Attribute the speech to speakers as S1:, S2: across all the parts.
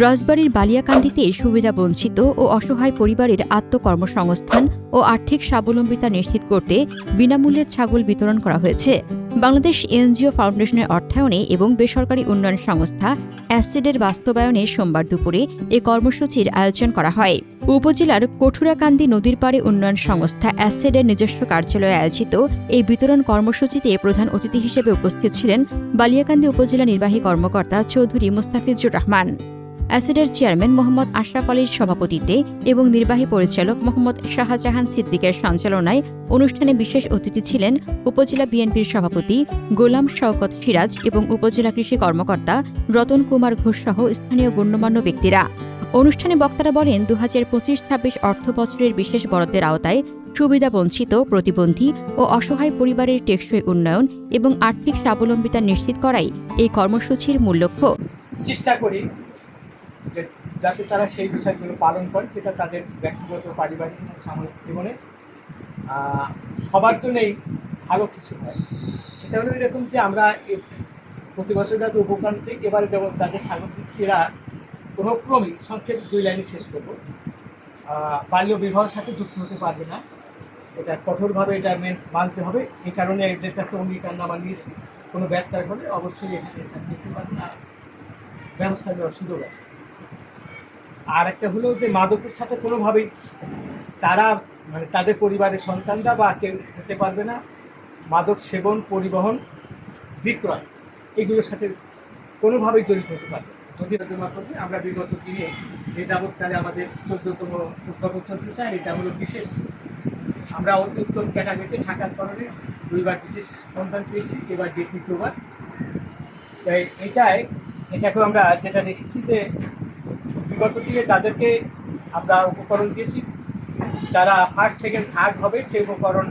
S1: রাজবাড়ীর বালিয়াকান্দিতে সুবিধাবঞ্চিত ও অসহায় পরিবারের আত্মকর্মসংস্থান ও আর্থিক স্বাবলম্বিতা নিশ্চিত করতে বিনামূল্যে ছাগল বিতরণ করা হয়েছে। বাংলাদেশ এনজিও ফাউন্ডেশনের অর্থায়নে এবং বেসরকারি উন্নয়ন সংস্থা অ্যাসিডের বাস্তবায়নে সোমবার দুপুরে এ কর্মসূচির আয়োজন করা হয়। উপজেলার কঠুরাকান্দি নদীর পাড়ে উন্নয়ন সংস্থা অ্যাসিডের নিজস্ব কার্যালয়ে আয়োজিত এই বিতরণ কর্মসূচিতে প্রধান অতিথি হিসেবে উপস্থিত ছিলেন বালিয়াকান্দি উপজেলা নির্বাহী কর্মকর্তা চৌধুরী মুস্তাফিজুর রহমান। অ্যাসিডের চেয়ারম্যান মোহাম্মদ আশরাফ আলীর সভাপতিত্বে এবং নির্বাহী পরিচালক মোহাম্মদ শাহজাহান সিদ্দিকের সঞ্চালনায় অনুষ্ঠানে বিশেষ অতিথি ছিলেন উপজেলা বিএনপির সভাপতি গোলাম শওকত সিরাজ এবং উপজেলা কৃষি কর্মকর্তা রতন কুমার ঘোষ সহ স্থানীয় গণ্যমান্য ব্যক্তিরা। অনুষ্ঠানে বক্তারা বলেন, 2025-26 অর্থ বছরের বিশেষ বরাদ্দের আওতায় সুবিধাবঞ্চিত, প্রতিবন্ধী ও অসহায় পরিবারের টেকসই উন্নয়ন এবং আর্থিক স্বাবলম্বিতা নিশ্চিত করাই এই কর্মসূচির মূল লক্ষ্য।
S2: চেষ্টা করি যাতে তারা সেই বিষয়গুলো পালন করে, যেটা তাদের ব্যক্তিগত, পারিবারিক, সামাজিক জীবনে সবার জন্যই ভালো কিছু হয়। সেটা হলো এরকম যে আমরা প্রতি বছর যাতে উপকার দিই, এবারে যেমন যাদের ছাগল দিচ্ছি এরা কোনো ক্রমেই সংক্ষেপ 2 লাইনে শেষ করব। বাল্য বিবাহের সাথে যুক্ত হতে পারবে না, এটা কঠোরভাবে এটা মানতে হবে। এই কারণে এদের কাছে অঙ্গীকারনামা নিয়েছি, কোনো ব্যর্থ হলে অবশ্যই এখানে দিতে পারবে না, ব্যবস্থা নেওয়ার সুযোগ আছে। আর একটা হলো যে মাদকের সাথে কোনোভাবেই তারা তাদের পরিবারের সন্তানরা বা কেউ হতে পারবে না। মাদক সেবন, পরিবহন, বিক্রয় এগুলোর সাথে কোনোভাবেই জড়িত হতে পারবে না। যদি জমা করবে, আমরা বিগত দিনে এই যাবৎকালে আমাদের 14তম উদ্ভাবন চলতে চাই। এটা হলো বিশেষ, আমরা অতি উত্তম ক্যাটাগরিতে থাকার কারণে 2বার বিশেষ সন্ধান পেয়েছি, এবার দ্বিতীয়বার। এটাকেও আমরা যেটা দেখেছি যে বিগত দিনে তাদেরকে আমরা উপকরণ দিয়েছি, যারা ফার্স্ট, সেকেন্ড, থার্ড হবে সেই উপকরণ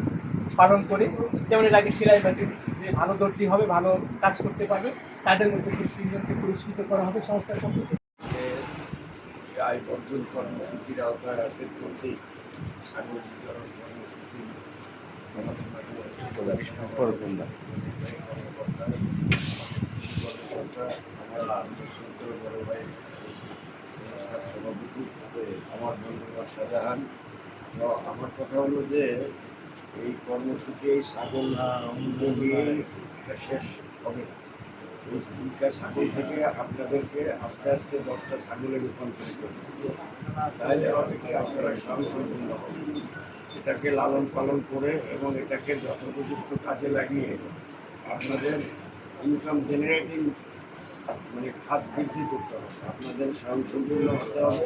S2: পালন করে, যেমন এর আগে সেলাই মেশিন যে ভালো দর্জি হবে, ভালো কাজ করতে পারবে, তাদের মধ্যে 3জনকে পুরস্কৃত করা হবে সংস্থার পক্ষ থেকে।
S3: আয় বর্জন কর্মসূচির আওতায় অ্যাসেট করতে ছাগল বিতরণ কর্মসূচি বড় ভাই সংস্থার সভাপতি আমার বন্ধু শাহজাহান। আমার কথা হলো যে এই কর্মসূচি এই ছাগল শেষ হবে। এই স্কিমটা ছাগল থেকে আপনাদেরকে আস্তে আস্তে 10টা ছাগলে রূপান্তরিত করবে, তাহলে অনেকে আপনারা স্বয়ংসম্পূর্ণ হবে। এটাকে লালন পালন করে এবং এটাকে যথোপযুক্ত কাজে লাগিয়ে আপনাদের ইনকাম জেনারেটিং খাত বৃদ্ধি করতে হবে। আপনাদের স্বয়ংসম্পূর্ণ হতে হবে,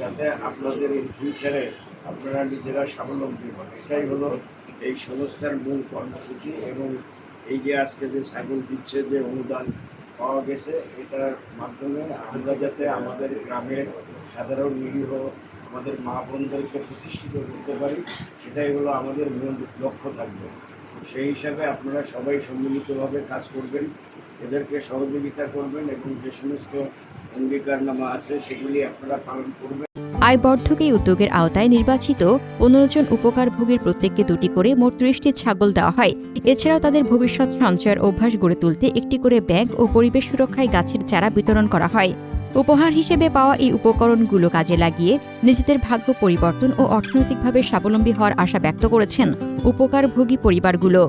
S3: যাতে আপনাদের এই ফিউচারে আপনারা নিজেরা স্বাবলম্বী হন। এটাই হলো এই সংস্থার মূল কর্মসূচি। এবং এই যে আজকে যে ছাগল দিচ্ছে, যে অনুদান পাওয়া গেছে, এটার মাধ্যমে আমরা যাতে আমাদের গ্রামের সাধারণ নিরীহ আমাদের মা বোনদেরকে প্রতিষ্ঠিত করতে পারি, সেটাই হলো আমাদের মূল লক্ষ্য থাকবে। সেই হিসাবে আপনারা সবাই সম্মিলিতভাবে কাজ করবেন, এদেরকে সহযোগিতা করবেন এবং যে সমস্ত অঙ্গীকারনামা আছে সেগুলি আপনারা পালন করবেন।
S1: আয়বর্ধক এই উদ্যোগের আওতায় নির্বাচিত 15 জন উপকারভোগীর প্রত্যেককে 2টি করে মোট 30টি ছাগল দেওয়া হয়। এছাড়াও তাদের ভবিষ্যৎ সঞ্চয়ের অভ্যাস গড়ে তুলতে একটি করে ব্যাংক ও পরিবেশ সুরক্ষায় গাছের চারা বিতরণ করা হয়। উপহার হিসেবে পাওয়া এই উপকরণগুলো কাজে লাগিয়ে নিজেদের ভাগ্য পরিবর্তন ও অর্থনৈতিকভাবে স্বাবলম্বী হওয়ার আশা ব্যক্ত করেছেন উপকারভোগী পরিবারগুলো।